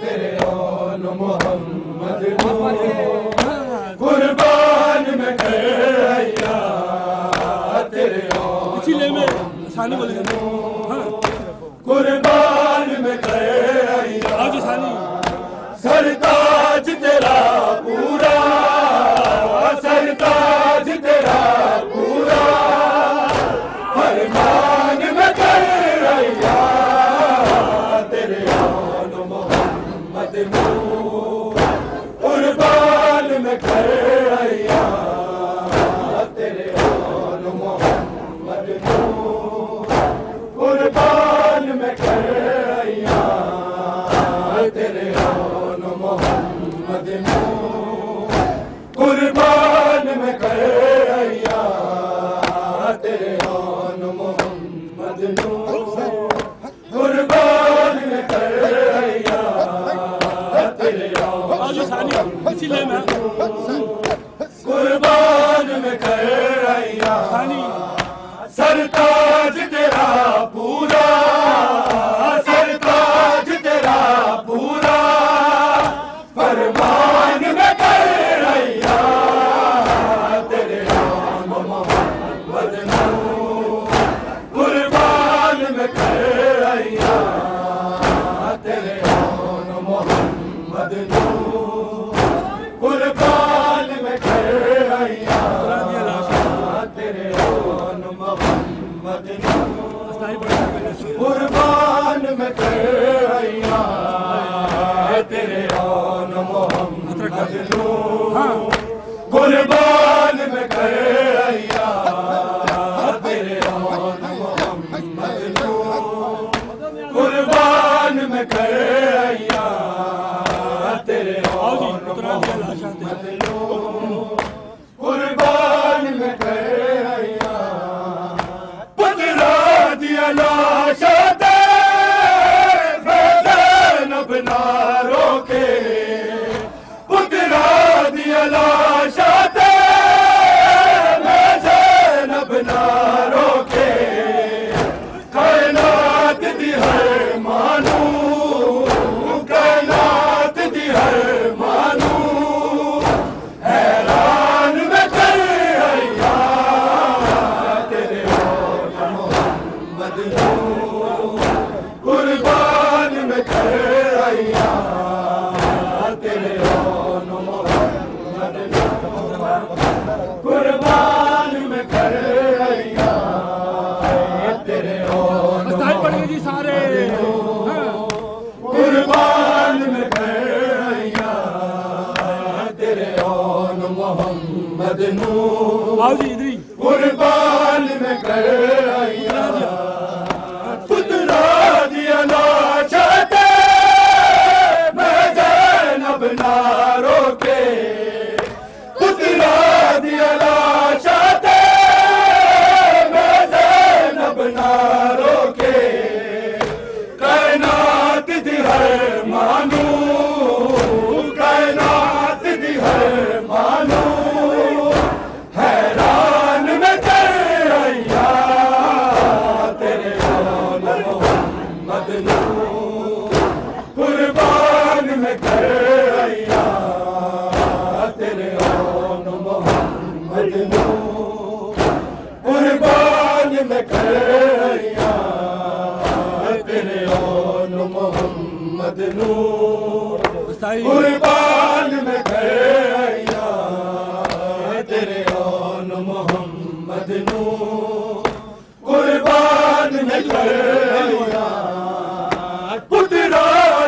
तेरे ओन मोहम्मद नू कुर्बान मैं करैया तेरे ओन इसीलिए मैं सानी बोलेंगे कुर्बान मैं करैया आज सानी सरताज तेरा पूरा सरताज तेरा पूरा फरमान में करैया तेरे ओन मोहम्मद नू कुर्बान में करैया तेरे ओन मोहम्मद नू कुर्बान में करैया तेरे ओन मोहम्मद नू कुर्बान में करैया तेरे ओन मोहम्मद नू कुर्बान में करैया तेरे आज सानी इसीलिए मैं कुर्बान में करैया सानी सरताज तेरा पूरा सरताज तेरा पूरा फरमान में करैया तेरे ओन मोहम्मद नू कुर्बान में करैया तेरे ओन मोहम्मद नू कुर्बान में करैया तेरे ओन मोहम्मद नू कुर्बान में करैया तेरे ओन मोहम्मद नू कुर्बान में करैया तेरे ओन मोहम्मद नू कुर्बान में करैया तेरे ओन मोहम्मद नू कुर्बान में करैया पुतरा दिया लाशा दे ज़ैनब ना रोके पुतरा दिया लाशा दे ज़ैनब ना रोके कायनात दी हर मानू कायनात दी हर मानू हैरान में करैया तेरे ओन मोहम्मद नू कुर्बान में करैया तेरे ओन मोहम्मद नू कुर्बान में करैया तेरे ओन पड़ गए जी सारे कुर्बान में करैया तेरे ओन मोहम्मद नू आओ जी इधर ही कुर्बान में करैया पुतरा दिया लाशा दे मैं ज़ैनब ना रोके पुतरा दिया लाशा दे मैं ज़ैनब ना रोके कायनात दी हर मानू कायनात दी हर मानू हैरान में करैया तेरे ओन मोहम्मद नू कुर्बान में करैया तेरे ओन मोहम्मद नू कुर्बान में करैया तेरे ओन मोहम्मद नू कुर्बान में करैया तेरे ओन मोहम्मद नू कुर्बान में करैया पुतरा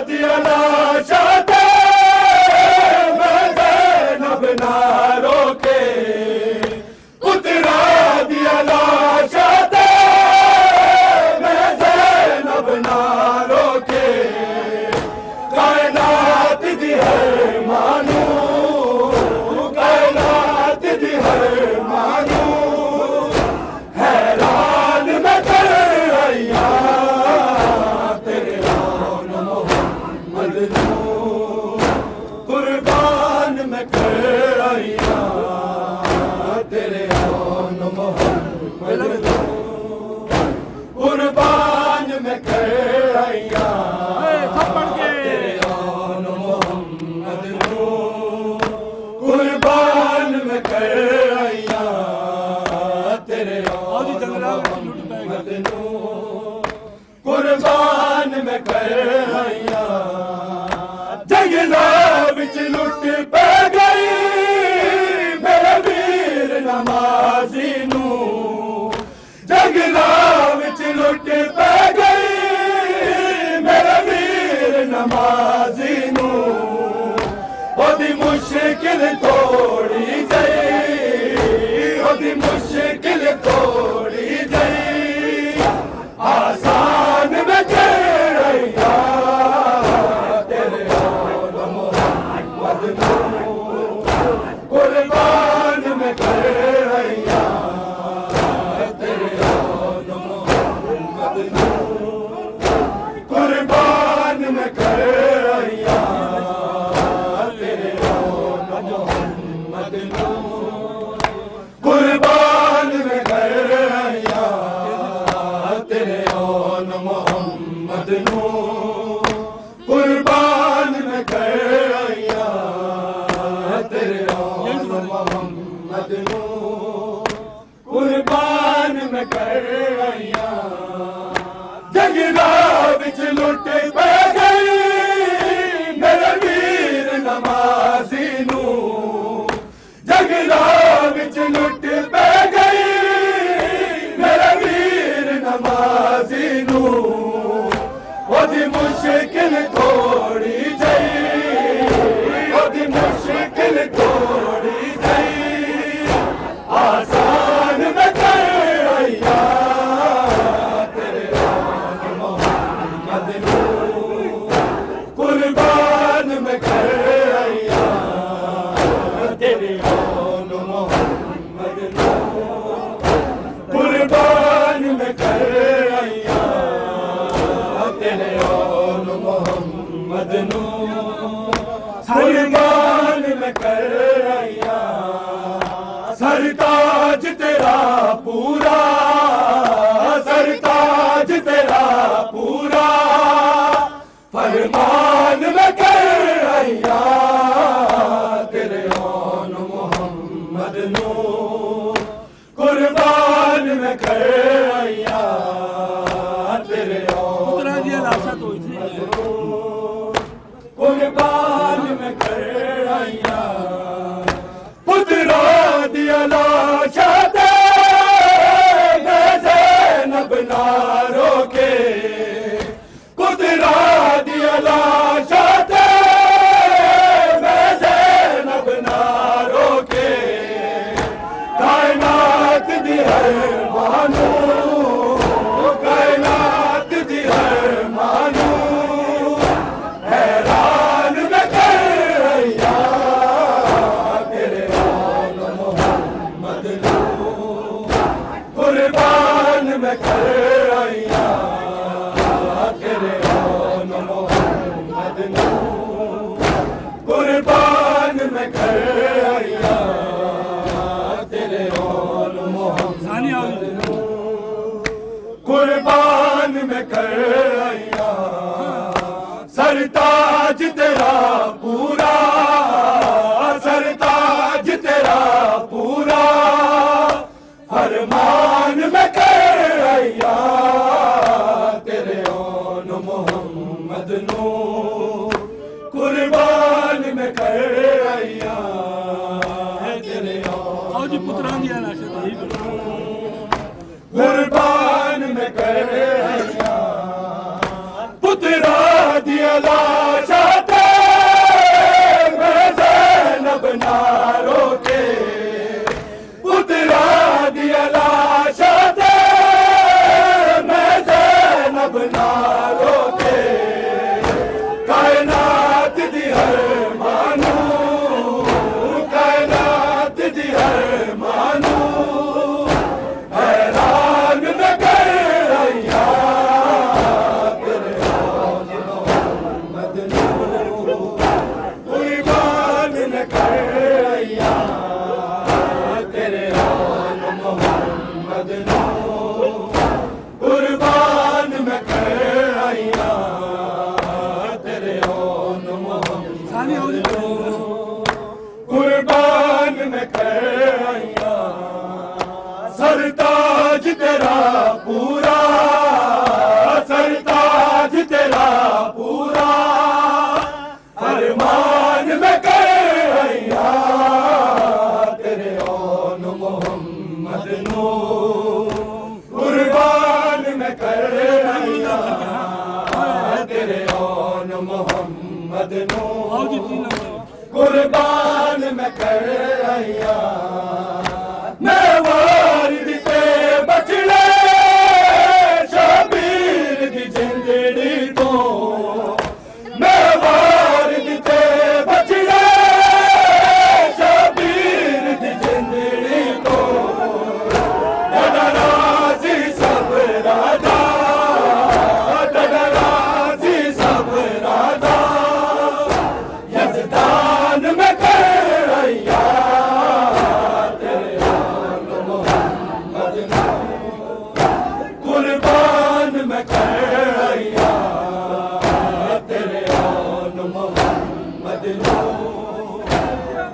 दिया लाशा दे मैं ज़ैनब ना रोके पुतरा दिया लाशा दे मैं ज़ैनब ना रोके कायनात दी हर मानू कायनात दी हर मानू हैरान में करैया तेरे ओन मोहम्मद नू कुर्बान में करैया तेरे ओन मोहम्मद नू कुर्बान में करैया सब पढ़ के तेरे ओन नमाजी नू ओदी मुश्किल थोड़ी जई ओदी मुश्किल थोड़ी जई आसान में चढ़ैया तेरे और मोहम्मद नू कुर्बान में चढ़ैया तेरे और मोहम्मद नू कुर्बान में चढ़ैया तेरे और मोहम्मद नू कुर्बान में चढ़ैया तेरे और मोहम्मद नू कुर्बान में चढ़ैया तेरे और मोहम्मद नू कुर्बान में चढ़ैया जगदा विच लुट पै गई मेरे वीर नमाजी नू जगदा विच लुट पै गई मेरे वीर नमाजी नू ओदी मुश्किल थोड़ी जई ओदी मुश्किल थोड़ी जई आसान में चढ़ैया तेरे और मोहम्मद नू कुर्बान में चढ़ैया तेरे और मोहम्मद नू कुर्बान में चढ़ैया तेरे और मोहम्मद नू कुर्बान में चढ़ैया सरताज तेरा पूरा सरताज तेरा पूरा फरमान में चढ़ैया तेरे और मोहम्मद नू कुर्बान में चढ़ैया तेरे और पुत्रा दी लाशा तो इथे कुर्बान में चढ़ैया पुत्रा दिया लाशा ते ज़ैनब ना रोके पुत्रा दिया लाशा ते ज़ैनब ना रोके कायनात दी हर मानू कायनात दी हर मानू हैरान में चढ़ैया तेरे और मोहम्मद नू कुर्बान में चढ़ैया तेरे और मोहम्मद नू कुर्बान में चढ़ैया तेरे और सानी आओ मोहम्मद नू कुर्बान में चढ़ैया सरताज तेरा पूरा सरताज तेरा पूरा फरमान में चढ़ैया तेरे और मोहम्मद नू कुर्बान में चढ़ैया तेरे और आओ जी पुत्रा दी लाशा तो ही बोलो कुर्बान में चढ़ैया पुत्रा दिया लाशा ते ज़ैनब ना रोके पुत्रा दिया लाशा ते ज़ैनब ना रोके कायनात दी हर मानू कायनात दी हर मानू हैरान में चढ़ैया तेरे और मोहम्मद नू कुर्बान में चढ़ैया तेरे और मोहम्मद नू कुर्बान में चढ़ैया तेरे और मोहम्मद सानी आओ जी कुर्बान में चढ़ैया सरताज तेरा पूरा सरताज तेरा पूरा फरमान में चढ़ैया तेरे और मोहम्मद नू कुर्बान में चढ़ैया तेरे और मोहम्मद ਮੁਹੰਮਦ आओ जी ਨੂੰ 3 नंबर ਕੁਰਬਾਨ ਮੈਂ ਕਰ ਆਇਆ ਮੈਂ ਵਾਰਿਦ ਤੇ ਬਚੜੇ ਸ਼ਬੀਰ ਦੀ ਜਿੰਦੜੀ ਤੋਂ ਮੈਂ ਵਾਰਿਦ ਤੇ ਬਚੜੇ ਸ਼ਬੀਰ ਦੀ ਜਿੰਦੜੀ ਤੋਂ ਡਾਡਾ ਰਾਜ਼ੀ ਸਭ ਰਾਜਾ ਡਾਡਾ ਰਾਜ਼ੀ ਸਭ ਰਾਜਾ ਯਜ਼ਦਾਨ ਮੈਂ ਕਰ ਆਇਆ ਤੇਰੇ ਆਨ ਮੁਹੰਮਦ ਨੂੰ ਕੁਰਬਾਨ ਮੈਂ ਕਰ ਆਇਆ ਤੇਰੇ ਆਨ ਮੁਹੰਮਦ ਨੂੰ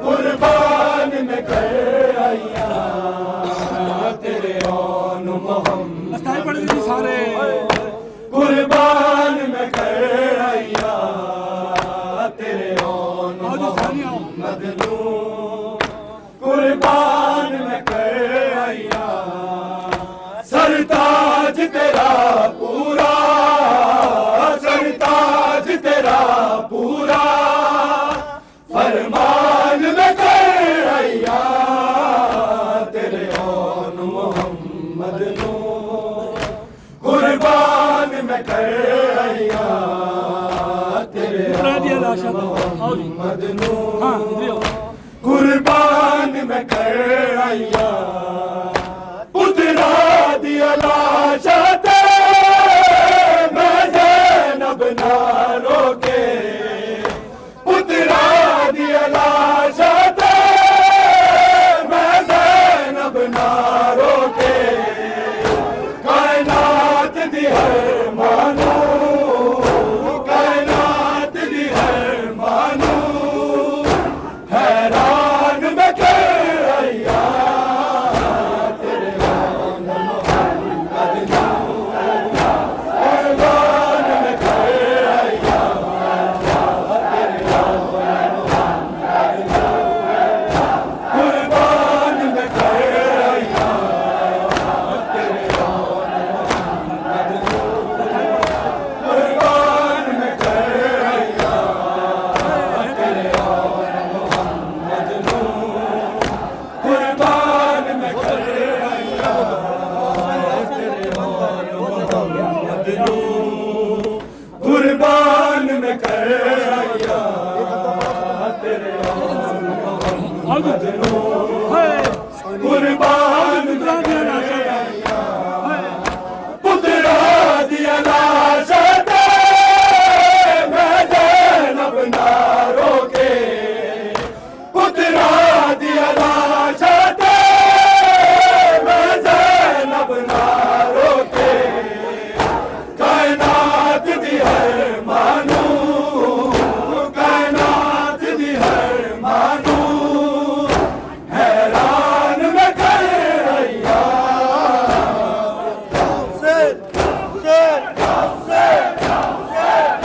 ਕੁਰਬਾਨ ਮੈਂ ਕਰ ਆਇਆ ਤੇਰੇ ਆਨ ਮੁਹੰਮਦ अस्ताई पढ़ लीजिए सारे कुर्बान मैं कर आया तेरे ओन आओ जी सानी आओ मोहम्मद नू कुर्बान मैं कर आया सरताज तेरा पूरा सरताज तेरा पूरा फरमान मैं कर आया तेरे ओन मोहम्मद नू कुर्बान मैं कर आया तेरे पूरा दिया लाशा तो आओ जी मोहम्मद नू हाँ इधर आओ कुर्बान मैं कर आया पुत्रा दिया लाशा ते